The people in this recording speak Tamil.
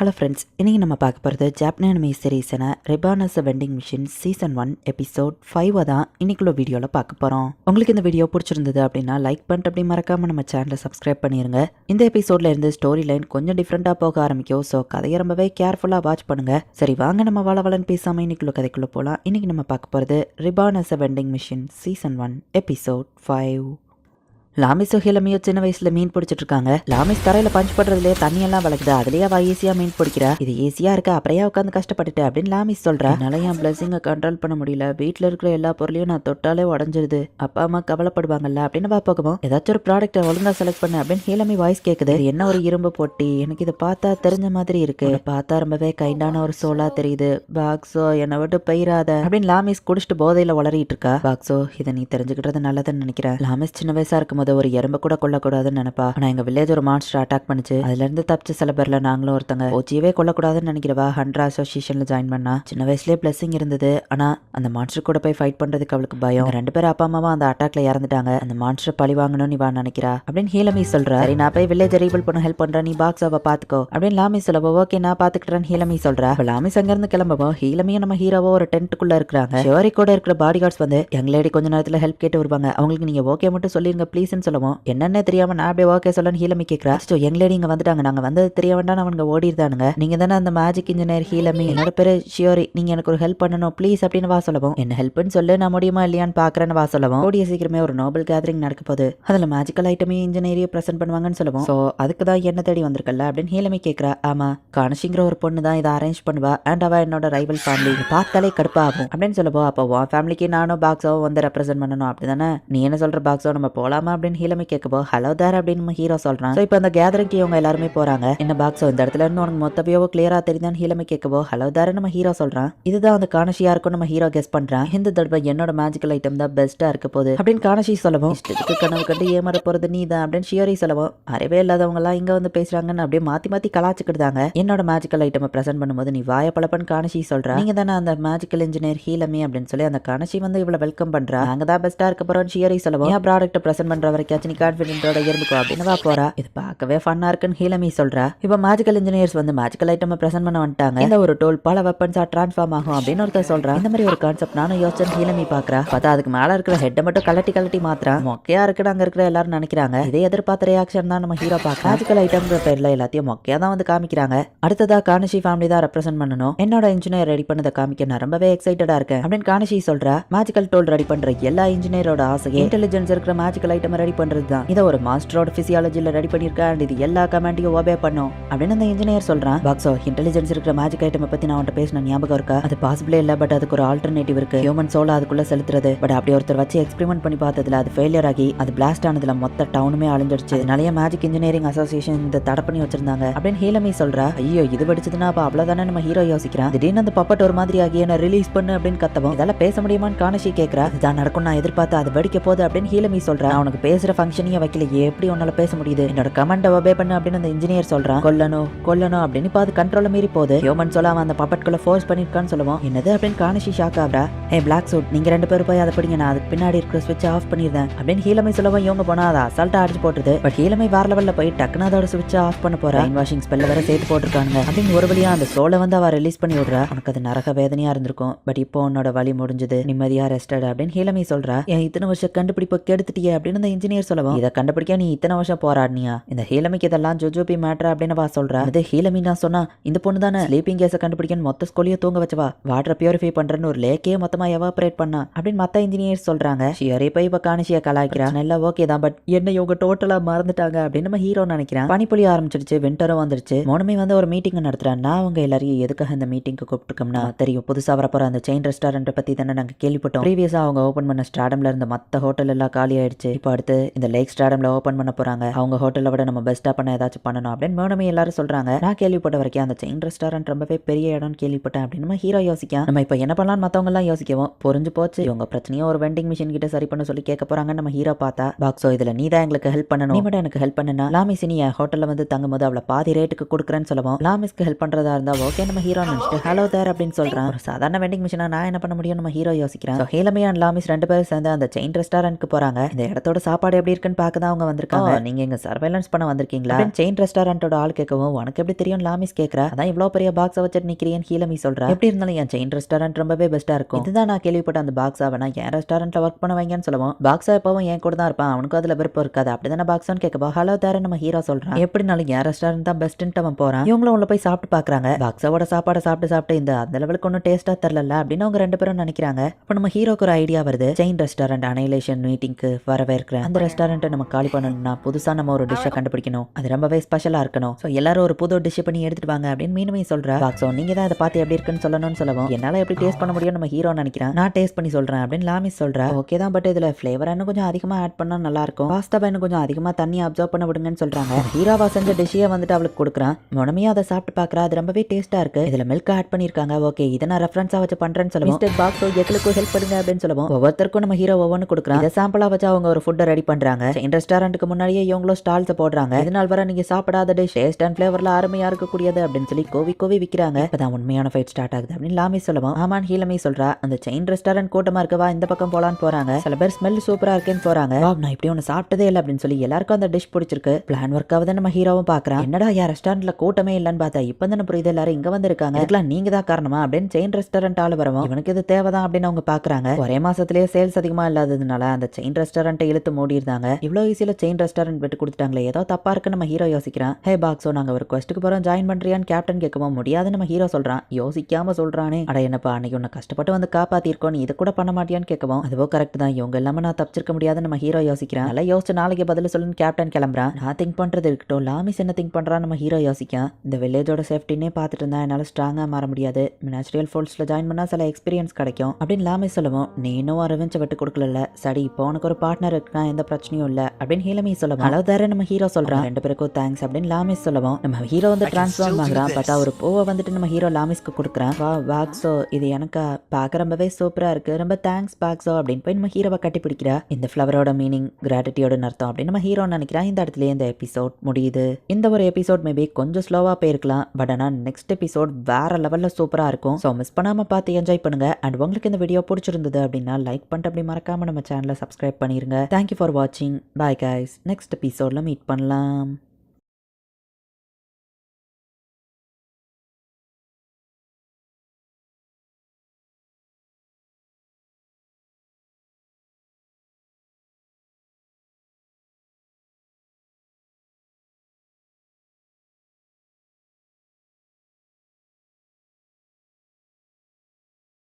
ஹலோ ஃப்ரெண்ட்ஸ், இன்றைக்கி நம்ம பார்க்க போகிறது ஜாப்பனீஸ் அனிமே சீரீஸான Reborn as a vending machine season 1 episode 5 தான் இன்னைக்குள்ள வீடியோவில் பார்க்க போகிறோம். உங்களுக்கு இந்த வீடியோ பிடிச்சிருந்தது அப்படின்னா லைக் பண்ணிட்டு அப்படி மறக்காமல் நம்ம சேனலை சப்ஸ்கிரைப் பண்ணிடுங்க. இந்த எபிசோடில் இருந்து ஸ்டோரி லைன் கொஞ்சம் டிஃப்ரெண்ட்டாக போக ஆரம்பிக்கும். ஸோ கதையை ரொம்பவே கேர்ஃபுல்லாக வாட்ச் பண்ணுங்கள். சரி வாங்க நம்ம வளவலன்னு பேசாமல் இன்னைக்குள்ள கதைக்குள்ளே போகலாம். இன்றைக்கி நம்ம பார்க்க போகிறது reborn as a vending machine season 1 episode 5. லாமிஸோ ஹிலமியோ சின்ன வயசுல மீன் பிடிச்சிட்டு இருக்காங்க. லாமிஸ் தரையில பஞ்ச் பண்றதுலயே தண்ணியெல்லாம் வளர்க்குது. அதுலயே அவ ஈஸியா மீன் பிடிக்கிறா. இது ஈஸியா இருக்கா, அப்புறையா உட்காந்து கஷ்டப்பட்டுட்டு அப்படின்னு லாமிஸ் சொல்றா. என்னால என் பிளஸிங்க கண்ட்ரோல் பண்ண முடியல. வீட்டுல இருக்கிற எல்லா பொருளையும் நான் தொட்டாலே உடஞ்சிருது. அப்பா அம்மா கவலைப்படுவாங்கல்ல அப்படின்னு பார்ப்போம். ஏதாச்சும் ஒரு ப்ராடக்ட்டை ஒழுங்கா செலக்ட் பண்ணு அப்படின்னு ஹிலமி வாய்ஸ் கேக்குது. என்ன ஒரு இரும்பு பொட்டி, எனக்கு இதை பார்த்தா தெரிஞ்ச மாதிரி இருக்கு. பார்த்தா ரொம்பவே கைண்டான ஒரு சோலா தெரியுது. பாக்ஸோ என்னை விட்டு பெயராத அப்படின்னு லாமிஸ் குடிச்சிட்டு போதையில வளரிட்டு இருக்கா. பாக்ஸோ இதை நீ தெரிஞ்சுக்கிட்டது நல்லதுன்னு நினைக்கிறேன். லாமிஸ் சின்ன வயசா இருக்கும் ஒரு எறும்பு கூட கொல்லக்கூடாதுன்னு நினைப்பா. ஆனா எங்க வில்லேஜ் ஒரு மான்ஸ்டர் அட்டாக் பண்ணுச்சு. அதுல இருந்து தப்பிச்ச சில பேர்ல நாங்களும் ஒருத்தங்க. ஓச்சியவே கொல்லக்கூடாதுன்னு நினைக்கிறவா ஹண்ட்ரா அசோசியேஷன்ல ஜாயின் பண்ணா. சின்ன வயசுலயே பிளஸிங் இருந்தது. ஆனா அந்த மான்ஸ்டர் கூட போய் ஃபைட் பண்றதுக்கு அவளுக்கு பயம். 2 பேரும் அப்பா அம்மாவும் அந்த அட்டாக்ல இறந்துட்டாங்க. அந்த மான்ஸ்டர் பழி வாங்கணும்னு இவா நினைக்கிறா அப்படின்னு ஹீலமி சொல்றா. சரி நான் போய் வில்லேஜ் ரீபில்ட் பண்ண ஹெல்ப் பண்றேன், நீ பாக்ஸாவை பாத்துக்கோ அப்படின்னு லாமி சொல்லவோ. ஓகே நான் பாத்துக்கிட்டேன்னு ஹீலமி சொல்றா. லாமிஸ் அங்க இருந்து கிளம்பவும் ஹீலமியும் நம்ம ஹீரோவோ ஒரு டென்ட்டுக்குள்ள இருக்கிறாங்க. ஷியோரி கூட இருக்கிற பாடி கார்ட்ஸ் வந்து யங் லேடி கொஞ்ச நேரத்துல ஹெல்ப் கேட்டு வருவாங்க. அவங்களுக்கு நீங்க ஓகே மட்டும் சொல்லிருங்க ப்ளீஸ்ன்னு சொல்லுவோம். என்னன்னே தெரியாம நான் அப்படியே ஓகே சொல்லன்னு ஹீலமி கேட்கிறா. யங் லேடி இங்க வந்துட்டாங்க, நாங்க வந்தது தெரிய வேண்டாம், அவங்க ஓடிடுதானுங்க. நீங்க தானே அந்த மேஜிக் இன்ஜினியர் ஹீலமி, என்னோட பேரு ஷியோரி, நீங்க எனக்கு ஒரு ஹெல்ப் பண்ணணும் ப்ளீஸ் அப்படின்னு வா சொல்லவும். என்ன ஹெல்ப்னு சொல்லு, நான் முடியுமா இல்லையான்னு பாக்குறேன்னு வா சொல்லவும். கூடிய சீக்கிரமே ஒரு நோபல் கேதரிங் நடக்க போகுது. அதுல மேஜிக்கல் ஐட்டமையும் இன்ஜினியரையும் பிரசென்ட் பண்ணுவாங்கன்னு சொல்லுவோம். சோ அதுக்கு தான் என்ன தேடி வந்திருக்கல அப்படின்னு ஹீலமி கேட்கிறா. ஆமா, கானஷிங்கிற ஒரு பொண்ணு தான் இதை அரேஞ்ச் பண்ணுவா. அண்ட் அவ என்னோட ரைவல் ஃபேமிலி, பார்த்தாலே கடுப்பா ஆகும் அப்படின்னு சொல்லுவோம். அப்போ உன் ஃபேமிலிக்கு நானும் பாக்ஸாவும் வந்து ரெப்ரசென்ட் பண்ணணும் அப்படிதானே, நீ என்ன சொல்ற பாக்ஸோ, நம்ம போலாமா அப்படின்னு ஹீலமி கேட்கப்போ. ஹலோ தார் அப்படின்னு ஹீரோ சொல்றான். சோ இப்போ அந்த கேதரிங்க்கு இவங்க எல்லாருமே போறாங்க. என்ன பாக்ஸோ இந்த இடத்துல இருந்து உனக்கு மொத்த வியூவோ கிளியரா தெரியுதான்னு ஹீலமி கேட்கவோ. ஹலோ தார் நம்ம ஹீரோ சொல்றான். இதுதான் அந்த கானஷியா இருக்கும் நம்ம ஹீரோ கெஸ் பண்றான். இந்த தடவை என்னோட மேஜிக்கல் ஐட்டம் தான் பெஸ்டா இருக்க போகுது அப்படின்னு கானஷி சொல்லவும். இஷ்டத்துக்கு கனவு கண்டு ஏமாற போறது நீ தான் அப்படின்னு ஷியோரி சொல்லவும். அறிவே இல்லாதவங்க எல்லாம் இங்க வந்து பேசுறாங்கன்னு அப்படியே மாத்தி மாத்தி கலாச்சுக்கிட்டாங்க. என்னோட மேஜிக்கல் ஐட்டம் பிரசென்ட் பண்ணும்போது நீ வாய பழப்பன்னு கானஷி சொல்றா. நீங்க தானே அந்த மேஜிக்கல் இன்ஜினியர் ஹீலமி அப்படின்னு சொல்லி அந்த கானஷி வந்து இவ்வளவு வெல்கம் பண்றா. நாங்க தான் பெஸ்டா இருக்க போறோம் ஷியோரி சொல்லவும். என் ப்ராடக்ட் பிரசென்ட் பண்ற வரைக்கும் நீ கான்ஃபிடென்ட்டோட இருந்துக்கோ அப்படின்னு வா போறா. இது பார்க்கவே ஃபன்னா இருக்குன்னு ஹீலமி சொல்றா. இப்ப மேஜிக்கல் இன்ஜினியர்ஸ் வந்து மேஜிக்கல் ஐட்டம் பிரசென்ட் பண்ண வந்துட்டாங்க. இந்த ஒரு டோல் பல வெப்பன்ஸா டிரான்ஸ்ஃபார்ம் ஆகும் அப்படின்னு ஒருத்தர் சொல்றா. இந்த மாதிரி ஒரு கான்செப்ட் நானும் யோசிச்சேன் ஹீலமி பாக்குறா. பார்த்தா அதுக்கு மேல இருக்கிற ஹெட்டை மட்டும் கலட்டி மாத்திரா. மொக்கையா இருக்குன்னு அங்க இருக்கிற எல்லாரும் நினைக்கிறாங்க. இதே எதிர்பார்த்த ரியாக்ஷன் தான் நம்ம ஹீரோ பார்க்க. மேஜிக்கல் ஐட்டம்ங்கிற பேர்ல எல்லாத்தையும் மொக்கையா தான் வந்து காமிக்கிறாங்க. அடுத்ததா கானஷி ஃபேமிலி தான் ரெப்ரசென்ட் பண்ணணும். என்னோட இன்ஜினியர் ரெடி பண்ணதை காமிக்க நான் ரொம்பவே எக்ஸைட்டடா இருக்கேன் அப்படின்னு கானஷி சொல்றா. மேஜிக்கல் டோல் ரெடி பண்ற எல்லா இன்ஜினியரோட ஆசை இன்டெலிஜென்ஸ் இருக்கிற மேஜிக்கல் ஐட்டம் ரெடி பண்றது தான். இதை ஒரு மாஸ்டரோட பிசியாலஜில ரெடி பண்ணிருக்கா. அண்ட் இது எல்லா கமாண்டையும் ஒபே பண்ணும் அப்படின்னு அந்த இன்ஜினியர் சொல்றான். பாக்ஸோ இன்டெலிஜென்ஸ் இருக்கிற மேஜிக் ஐட்டம் பத்தி நான் உன்கிட்ட பேசின ஞாபகம் இருக்கா? அது பாசிபிளே இல்ல, பட் அதுக்கு ஒரு ஆல்டர்னேட்டிவ் இருக்கு. ஹியூமன் சோல் அதுக்குள்ள செலுத்துறது. பட் அப்படி ஒருத்தர் வச்சு எக்ஸ்பெரிமெண்ட் பண்ணி பார்த்ததுல அது ஃபெயிலியர் ஆகி அது பிளாஸ்ட் ஆனதுல மொத்த டவுனுமே அழிஞ்சிடுச்சு. அதனாலேயே மேஜிக் இன்ஜினியரிங் அசோசியேஷன் இந்த தடை பண்ணி வச்சிருந்தாங்க அப்படின்னு ஹீலமி சொல்றா. ஐயோ இது வெடிச்சதுன்னா அப்ப அவ்வளவுதானே நம்ம ஹீரோ யோசிக்கிறான். திடீர்னு அந்த பப்பட் ஒரு மாதிரி ஆகி என்ன ரிலீஸ் பண்ணு அப்படின்னு கத்தவும். இதெல்லாம் பேச முடியுமான்னு கானஷி கேட்கிறா. இதுதான் நடக்கும் நான் எதிர்பார்த்து அது வெடிக்க போகுது அப்படின்னு ஹீலமி சொல்றா. நான் உனக்கு பேசுற ஃபங்க்ஷனையும் வைக்கல, எப்படி உன்னால பேச முடியுது, என்னோட கமெண்ட ஒபே பண்ணு அப்படின்னு அந்த இன்ஜினியர் சொல்றான். கொல்லணும் அப்படின்னு பாது கண்ட்ரோல மீறி போகுது. ஹியூமன் சொல்ல அவன் அந்த பப்பட்குள்ள ஃபோர்ஸ் பண்ணிருக்கான்னு சொல்லுவோம். என்னது அப்படின்னு கானஷி ஷாக் ஆகுறா. பிளாக் சூட் நீங்க 2 பேரும் போய் அதை பிடிங்க, நான் அதுக்கு பின்னாடி இருக்கிற ஸ்விட்ச் ஆஃப் பண்ணிருந்தேன் அப்படின்னு ஹீலமை சொல்லவும். இவங்க போனா அதை அசால்ட்டா அடிச்சு போட்டுது. பட் ஹீலமை வேற லெவல்ல போய் டக்குனு அதோட ஸ்விட்ச் ஆஃப் பண்ண போறா. பிரெயின் வாஷிங் ஸ்பெல்ல வேற சேர்த்து போட்டுருக்காங்க அப்படின்னு ஒரு வழியா அந்த சோலை வந்து அவ ரிலீஸ் பண்ணி விடுறா. உனக்கு அது நரக வேதனையா இருந்திருக்கும், பட் இப்போ உன்னோட வலி முடிஞ்சது, நிம்மதியா ரெஸ்டட் அப்படின்னு ஹீலமை சொல்றா. என் இத்தனை வருஷம் கண்டுபிடிப்பு கெடுத்துட்டியே அப்படின்னு அந்த இன்ஜினியர் சொல்லவும். இதை கண்டுபிடிக்க நீ இத்தனை வருஷம் போராடினியா? இந்த ஹீலமிக்கு இதெல்லாம் ஜோஜோபி மேட்டர் அப்படின்னு வா சொல்றா. அது ஹீலமி நான் சொன்னா இந்த பொண்ணு தானே ஸ்லீப்பிங் கேஸை கண்டுபிடிக்கன்னு மொத்த ஸ்கூலையே தூங்க வச்சவா, வாட்டர் பியூரிஃபை பண்றேன்னு ஒரு லேக்கே மொத்தமா எவாபரேட் பண்ணா அப்படின்னு மத்த இன்ஜினியர்ஸ் சொல்றாங்க. ஷியோரி போய் இப்ப கானிஷியா கலாய்க்கிறா. நல்லா ஓகே தான், பட் என்ன இவங்க டோட்டலா மறந்துட்டாங்க அப்படின்னு நம்ம ஹீரோ நினைக்கிறான். பனிப்புலி ஆரம்பிச்சிருச்சு, விண்டரும் வந்துருச்சு. மோனமே வந்து ஒரு மீட்டிங் நடத்துறான். நான் அவங்க எல்லாரையும் எதுக்காக இந்த மீட்டிங்க்கு கூப்பிட்டுருக்கோம்னா தெரியும், புதுசா வரப்போற அந்த செயின் ரெஸ்டாரண்ட் பத்தி தானே நாங்க கேள்விப்பட்டோம். ப்ரீவியஸா அவங்க ஓபன் பண்ண ஸ்டாடம்ல இருந்த மத்த ஹோட்டல் எல்லாம் காலி ஆயிடுச்சு. இப்போ அடுத்து இந்த லேக் ஸ்டாடம்ல ஓபன் பண்ண போறாங்க. அவங்க ஹோட்டலை விட நம்ம பெஸ்டா பண்ண ஏதாச்சும் பண்ணணும் அப்படின்னு மோனமே எல்லாரும் சொல்றாங்க. நான் கேள்விப்பட்ட வரைக்கும் அந்த செயின் ரெஸ்டாரண்ட் ரொம்பவே பெரிய இடம் கேள்விப்பட்டேன் அப்படின்னு நம்ம ஹீரோ யோசிக்க. நம்ம இப்போ என்ன பண்ணலாம் மத்தவங்க எல்லாம் யோசிக்கவும். புரிஞ்சு போச்சு, இவங்க பிரச்சனையும் ஒரு வெண்டிங் மிஷின் கிட்ட சரி பண்ண சொல்லி கேட்க போறாங்க. நம்ம ஹீரோ பார்த்தா பாக்ஸோ இதுல நீ தான் எங்களுக்கு ஹெல்ப் பண்ணணும், நீ மட்டும் எனக்கு ஹெல்ப் பண்ணனா லாமிஸ் நீ என் ஹோட்டல்ல வந்து தங்கும் போது அவளை பாதி ரேட்டுக்கு கொடுக்குறேன்னு சொல்லவும். லாமிஸ்க்கு ஹெல்ப் பண்றதா இருந்தா ஓகே நம்ம ஹீரோ நினைச்சிட்டு ஹலோ தேர் அப்படின்னு சொல்றான். ஒரு சாதாரண வெண்டிங் மிஷினா நான் என்ன பண்ண முடியும் நம்ம ஹீரோ யோசிக்கிறேன். ஹீலமி அண்ட் லாமிஸ் 2 பேரும் சேர்ந்து அந்த செயின் ரெஸ்டாரண்ட்க்கு போறாங்க. இந்த இடத்தோட சாப்பாடு எப்படி இருக்குன்னு பார்க்க தான் அவங்க வந்திருக்காங்க. நீங்க எங்க சர்வைலன்ஸ் பண்ண வந்திருக்கீங்களா செயின் ரெஸ்டாரண்டோட ஆள் கேட்கவும் உனக்கு எப்படி தெரியும் லாமிஸ் கேட்கறா. அதான் இவ்வளவு பெரிய பாக்ஸை வச்சுட்டு நிக்கிறேன் ஹீலமி சொல்றா. எப்படி இருந்தாலும் என் செயின் ரெஸ்டாரண்ட் ரொம்பவே பெஸ்டா இருக்கும். இதுதான் நான் கேள்விப்பட்ட அந்த பாக்ஸா வேணா என் ரெஸ்டாரண்ட்ல ஒர்க் பண்ண வைங்கன்னு சொல்லுவோம். பாக்ஸா எப்பவும் என் கூட தான் இருப்பான், அவனுக்கு அதுல விருப்பம் இருக்காது. அப்படிதானே பாக்ஸான்னு கேட்கப்போ ஹலோ தார நம்ம ஹீரோ சொல்றான். எப்படினாலும் என் ரெஸ்டாரண்ட் தான் பெஸ்ட்ன்ட்டு அவன் போறான். இவங்களும் உள்ள போய் சாப்பிட்டு பாக்குறாங்க. பாக்ஸாவோட சாப்பாடை சாப்பிட்டு இந்த அந்த லெவலுக்கு ஒன்றும் டேஸ்டா தெரியல அப்படின்னு அவங்க 2 பேரும் நினைக்கிறாங்க. அப்ப நம்ம ஹீரோக்கு ஒரு ஐடியா வருது. செயின் ரெஸ்டாரண்ட் அனைலேஷன் மீட்டிங்க்கு வரவேற்கிறேன். அந்த ரெஸ்டாரண்ட்டை நம்ம காலி பண்ணணும்னா புதுசா நம்ம ஒரு டிஷ்ஷை கண்டுபிடிக்கணும், அது ரொம்பவே ஸ்பெஷலா இருக்கணும். ஸோ எல்லாரும் ஒரு புது டிஷ் பண்ணி எடுத்துட்டு வாங்க அப்படின்னு மீனுமே சொல்றா. பாக்ஸோ நீங்க தான் அதை பார்த்து எப்படி இருக்குன்னு சொல்லணும்னு சொல்லவும் என்னால எப்படி டேஸ்ட் பண்ண முடியும் நம்ம ஹீரோ நினைக்கிறேன். நான் டேஸ்ட் பண்ணி சொல்றேன் அப்படின்னு லாமிஸ் சொல்றா. ஓகே தான், பட் இதுல ஃபிளேவர் இன்னும் கொஞ்சம் அதிகமா ஆட் பண்ணா நல்லா இருக்கும். பாஸ்தா இன்னும் கொஞ்சம் அதிகமா தண்ணி அப்சர்வ் பண்ண விடுங்கன்னு சொல்றாங்க. ஹீரோவா செஞ்ச டிஷ்ஷையே வந்துட்டு அவளுக்கு கொடுக்குறான். மொனமையும் அதை சாப்பிட்டு பாக்குறா. அது ரொம்பவே டேஸ்டா இருக்கு. இதுல மில்க் ஆட் பண்ணிருக்காங்க. ஓகே இதை நான் ரெஃபரன்ஸா வச்சு பண்றேன்னு சொல்லுவோம். மிஸ்டர் பாக்ஸோ எங்களுக்கு ஹெல்ப் பண்ணுங்க அப்படின்னு சொல்லுவோம். ஒவ்வொருத்தருக்கும் நம்ம ஹீரோ ஒவ்வொன்று கொடுக்குறான். இதை சாம்பிளா வச்சு அவங்க ஒரு ஃபுட்டை ரெடி பண்றாங்க. செயின் ரெஸ்டாரண்ட்டுக்கு முன்னாடியே இவங்களும் ஸ்டால்ஸ் போடுறாங்க. இதனால் வர நீங்க சாப்பிடாத டிஷ் டேஸ்ட் அண்ட் ஃபிளேவர்ல அருமையா இருக்கக்கூடியது அப்படின்னு சொல்லி கோவி விக்கிறாங்க. இப்பதான் உண்மையான ஃபைட் ஸ்டார்ட் ஆகுது அப்படின்னு லாமி சொல்லுவோம். ஆமான் ஹீலமி சொல்றா. அந்த செயின் ரெஸ்டாரண்ட் கூட்டமா இருக்கவா இந்த பக்கம் போலான்னு போறாங்க. சில பேர் ஸ்மெல் சூப்பரா இருக்குன்னு போறாங்க. நான் இப்படி ஒன்று சாப்பிட்டதே இல்லை அப்படின்னு சொல்லி எல்லாருக்கும் அந்த டிஷ் பிடிச்சிருக்கு. பிளான் ஒர்க் ஆகுது. நம்ம ஹீரோவும் பாக்குறான். என்னடா யார் ரெஸ்டாரண்ட்ல கூட்டமே இல்லன்னு பார்த்தா இப்ப தானே புரியுது எல்லாரும் இங்க வந்திருக்காங்க. இதுக்கெல்லாம் நீங்க தான் காரணமா அப்படின்னு செயின் ரெஸ்டாரண்ட் ஆளு வரவும் இவனுக்கு இது தேவைதான் அப்படின்னு அவங்க பாக்குறாங்க. ஒரே மாசத்திலேயே சேல்ஸ் அதிகமா இல்லாததுனால அந்த செயின் ரெஸ்டாரண்ட்டை இழுத்து மூடி இருந்தாங்க. இவ்வளவு ஈஸியில செயின் ரெஸ்டாரண்ட் விட்டு கொடுத்துட்டாங்களே, ஏதோ தப்பா இருக்கு நம்ம ஹீரோ யோசிக்கிறான். ஹே பாக்ஸோ நாங்க ஒரு குவெஸ்ட்டுக்கு போறோம், ஜாயின் பண்றியான்னு கேப்டன் கேட்கவும் முடியாது நம்ம ஹீரோ சொல்றான். யோசிக்காம சொல்றானே. அட என்னப்பா அன்னைக்கு உன்னை கஷ்டப்பட்டு வந்து காப்பாத்திருக்கோம், நீ இதை கூட பண்ண மாட்டியான்னு கேட்கவும் அதுவோ கரெக்ட் தான், இவங்க எல்லாமே நான் தப்பிச்சிருக்க முடியாது நம்ம ஹீரோ யோசிக்கிறான். நல்லா யோசிச்சு நாளைக்கு பதில் சொல்லுன்னு கேப்டன் கிளம்புறான். நான் திங்க் பண்றது இருக்கட்டும், லாமிஸ் என்ன திங்க் பண்றான் நம்ம ஹீரோ யோசிக்கான். இந்த வில்லேஜோட சேஃப்டினே பார்த்துட்டு இருந்தா என்னால ஸ்ட்ராங்கா மாற முடியாது. நேச்சுரல் ஃபோர்ஸ்ல ஜாயின் பண்ணா சில எக்ஸ்பீரியன்ஸ் கிடைக்கும் அப்படின்னு லாமிஸ் சொல்லுவோம். நீ இன்னும் ரிவெஞ்ச் விட்டு கொடுக்கல, சரி இப்போ உனக்கு ஒரு பார்ட்னர் இருக்குன்னா எந்த பிரச்சனையும் இல்ல அப்படின்னு ஹீலமி சொல்லுவோம். அளவு தர நம்ம ஹீரோ சொல்றான். 2 பேருக்கும் தேங்க்ஸ் அப்படின்னு லாமிஸ் சொல்லுவோம். நம்ம ஹீரோ வந்து டிரான்ஸ்ஃபார்ம் ஆகுறான். பார்த்தா ஒரு பூவை வந்துட்டு நம்ம ஹீரோ லாமிஸ்க்கு கொடுக்குறான். வா பாக்ஸோ இது எனக்கு பார்க்க ரொம்பவே சூப்பரா இருக்கு, ரொம்ப தேங்க்ஸ் பாக்ஸோ அப்படின்னு போய் நம்ம ஹீரோவை கட்டி பிடிக்கிறா. இந்த ஃபிளவரோட மீனிங் கிராட்டிடியூடுன்னு அர்த்தம் அப்படின்னு நம்ம ஹீரோ நினைக்கிறான். இந்த இடத்துல இந்த எபிசோட் முடியுது. இந்த ஒரு எபிசோட் மேபி கொஞ்சம் ஸ்லோவா போயிருக்கலாம், பட் ஆனால் நெக்ஸ்ட் எபிசோட் வேற லெவல்ல சூப்பரா இருக்கும். ஸோ மிஸ் பண்ணாம பார்த்து என்ஜாய் பண்ணுங்க. அண்ட் உங்களுக்கு இந்த வீடியோ பிடிச்சிருந்தது அப்படின்னா லைக் பண்ணிட்டு அப்படி மறக்காம நம்ம சேனலை சப்ஸ்கிரைப் பண்ணிருங்க. தேங்க்யூ ஃபார் வாட்சிங். Bye guys. நெக்ஸ்ட் எபிசோட்ல மீட் பண்ணலாம்.